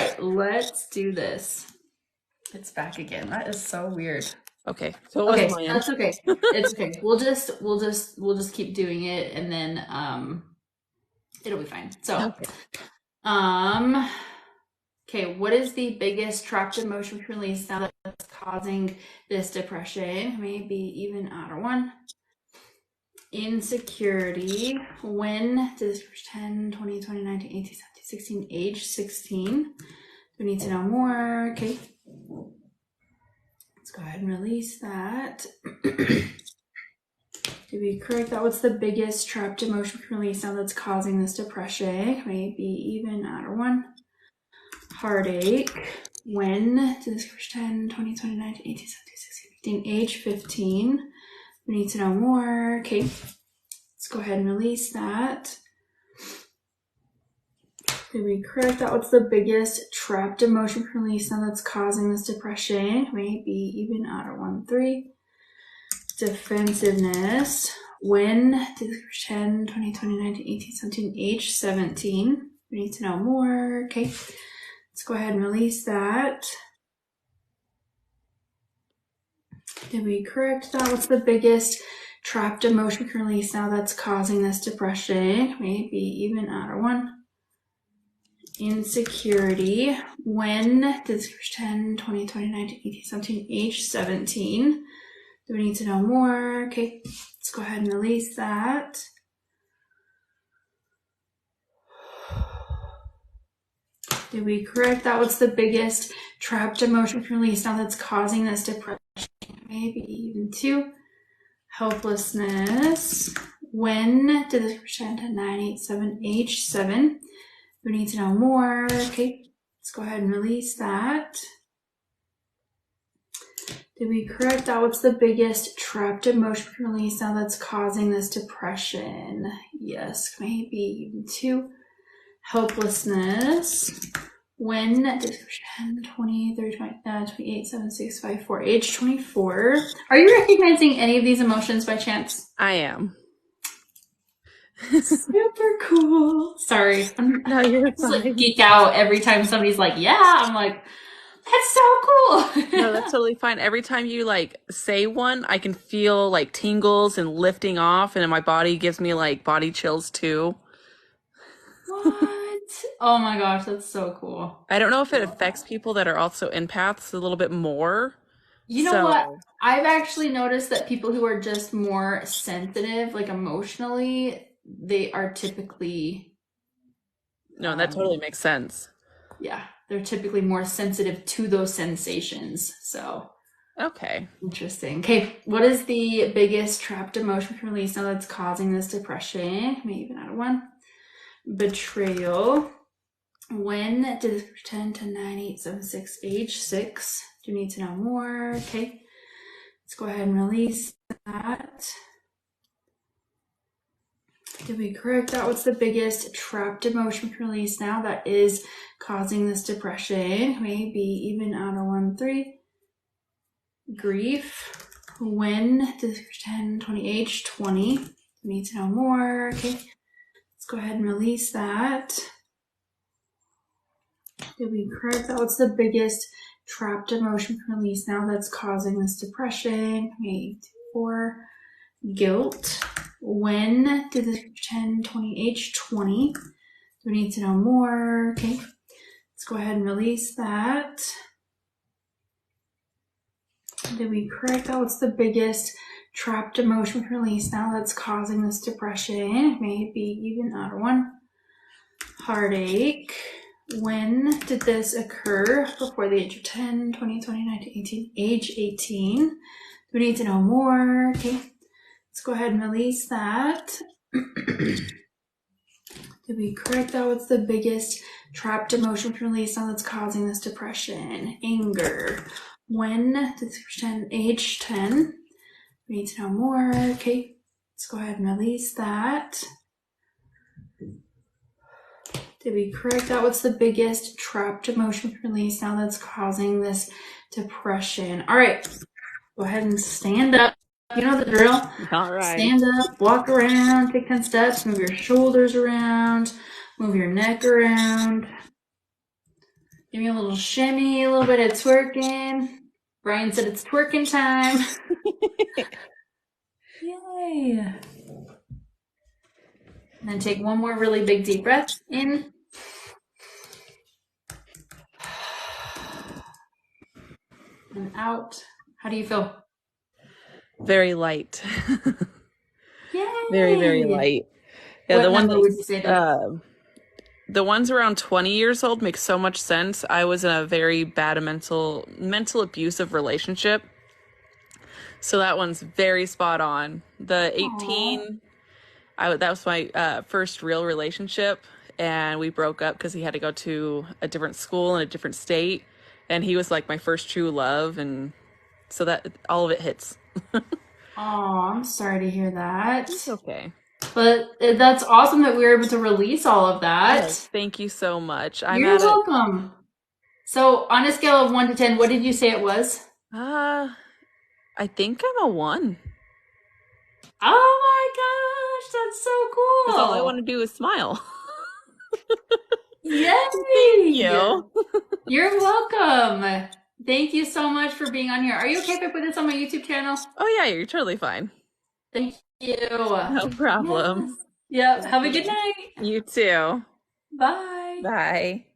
right, let's do this. It's back again. That is so weird. Okay, so it Okay, was planned. that's okay. It's okay. We'll just keep doing it, and then it'll be fine. So Okay. um okay, what is the biggest trapped emotion release now that's causing this depression? Maybe even out of one. Insecurity. When did this 10, 20, 20, 19, 18, 17, 16, age 16? We need to know more. Okay. Let's go ahead and release that. To be correct, that was the biggest trapped emotion release now that's causing this depression. Maybe even out of one. Heartache. When did this 10, 20, 20, 19, 18, 17, 16, 15, age 15? We need to know more. Okay. Let's go ahead and release that. To be correct, that was the biggest trapped emotion release now that's causing this depression. Maybe even out of 1, 3. Defensiveness. When did 10, 20, 20, 19, 18, 17, age 17? We need to know more. Okay. Let's go ahead and release that. To be correct, that was the biggest trapped emotion release now that's causing this depression. Maybe even out of 1. Insecurity. When did 10, 20, 20, 19, 18, 17, age 17? Do we need to know more? Okay, let's go ahead and release that. Did we correct? That was the biggest trapped emotion release now that's causing this depression. Maybe even 2. Helplessness. When did this pretend to 9, 8, 7, age 7? We need to know more. Okay, let's go ahead and release that. Did we correct? That was the biggest trapped emotion release now that's causing this depression. Yes, maybe even 2. Helplessness. When did 10, 20, 30, 20, 28, 7, 6, 5, 4, age 24. Are you recognizing any of these emotions by chance? I am. Super cool. Sorry. No, you're I just fine. geek out every time somebody's like, yeah. I'm like, that's so cool. No, that's totally fine. Every time you say one, I can feel tingles and lifting off, and my body gives me body chills too. What? Oh my gosh, that's so cool. I don't know if it affects people that are also empaths a little bit more. You know what? So, I've actually noticed that people who are just more sensitive, like emotionally, they are typically, no, that totally makes sense. yeah, they're typically more sensitive to those sensations. So Okay. interesting. Okay, what is the biggest trapped emotion release now that's causing this depression? Maybe even out of 1. Betrayal. When did this pretend to 9, 8, 7, 6, age 6? Do you need to know more? Okay, let's go ahead and release that. Did we correct? That was the biggest trapped emotion release now that is causing this depression. Maybe even out of 1, 3. Grief. When did this 10, 20, age 20? Do we need to know more? Okay, let's go ahead and release that. Did we correct? That was the biggest trapped emotion release now that's causing this depression. 8, 4. Guilt. When did this 10, 20, age 20? Do we need to know more? Okay, let's go ahead and release that. Did we correct? That was the biggest trapped emotion release now that's causing this depression. Maybe even out of 1. Heartache. When did this occur? Before the age of 10, 20, 20, 19, 18, age 18. Do we need to know more? Okay, let's go ahead and release that. Did we correct? That was the biggest trapped emotion release now that's causing this depression. Anger. When did this pretend age 10? We need to know more. Okay, let's go ahead and release that. Did we correct? That was the biggest trapped emotion release now that's causing this depression. All right, go ahead and stand up. You know the drill. All right. Stand up, walk around, take 10 steps, move your shoulders around, move your neck around. Give me a little shimmy, a little bit of twerking. Brian said it's twerking time. Yay. And then take one more really big deep breath in. And out. How do you feel? Very light. Yay! Very, very light. Yeah, what number would you say the ones around 20 years old make so much sense. I was in a very bad mental abusive relationship. So that one's very spot on. The 18, that was my first real relationship, and we broke up because he had to go to a different school in a different state, and he was like my first true love, and so that all of it hits. Oh, I'm sorry to hear that. It's okay. But that's awesome that we were able to release all of that. Yes, thank you so much. You're welcome. So on a scale of 1 to 10, what did you say it was? I think I'm a 1. Oh my gosh, that's so cool. Because all I want to do is smile. Yay! Thank you. You're welcome. Thank you so much for being on here. Are you okay if I put this on my YouTube channel? Oh yeah, you're totally fine. Thank you. No problem. Yes. Yep. Have a good night. You too. Bye. Bye.